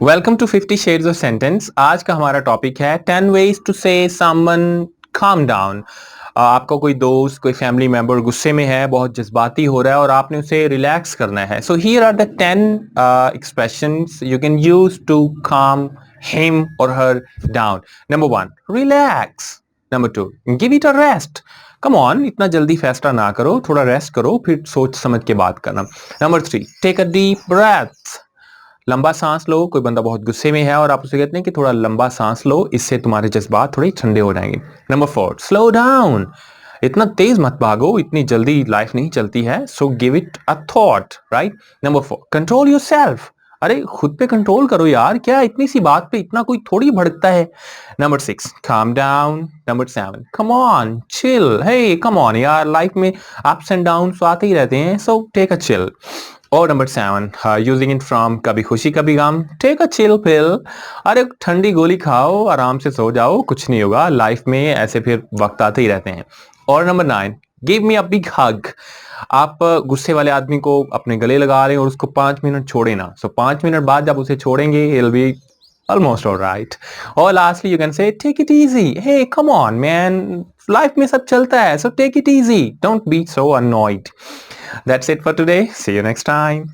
Welcome to 50 shades of sentence. आज का हमारा टॉपिक है 10 ways to say someone calm down. आपका कोई दोस्त, कोई फैमिली मेंबर गुस्से में है, बहुत जज्बाती हो रहा है और आपने उसे रिलैक्स करना है। So here are the 10 expressions you can use to calm him और her down. Number 1, relax. Number 2, give it a rest. Come on, इतना जल्दी फैसला ना करो, थोड़ा रेस्ट करो, फिर सोच समझ के बात करना। Number 3, take a deep breath. लंबा सांस लो। कोई बंदा बहुत गुस्से में है और आप उसे कहते हैं कि थोड़ा लंबा सांस लो, इससे तुम्हारे जज्बात थोड़े ठंडे हो जाएंगे। Number 4, slow down. इतना तेज मत भागो, इतनी जल्दी लाइफ नहीं चलती है। So give it a thought, right. Number 4, control yourself. अरे खुद पे कंट्रोल करो यार, क्या इतनी सी बात पे इतना कोई थोड़ी भड़कता है। Number 6, calm down. Number 7, come on chill. Hey come on यार, लाइफ में अप्स एंड डाउन आते ही रहते हैं, सो टेक अ चिल। और number 7, using it from Kabhi Khushi कभी गम, टेक अ चिल पिल। अरे ठंडी गोली खाओ, आराम से सो जाओ, कुछ नहीं होगा, लाइफ में ऐसे फिर वक्त आते ही रहते हैं। और number 9, give me a big हग। आप गुस्से वाले आदमी को अपने गले लगा रहे हैं और उसको 5 मिनट छोड़े ना। सो 5 मिनट बाद जब उसे छोड़ेंगे, he'll be almost all right. और lastly you can say take it easy. Hey come on man, life में सब चलता है, so take it easy, don't be so annoyed. That's it for today. See you next time.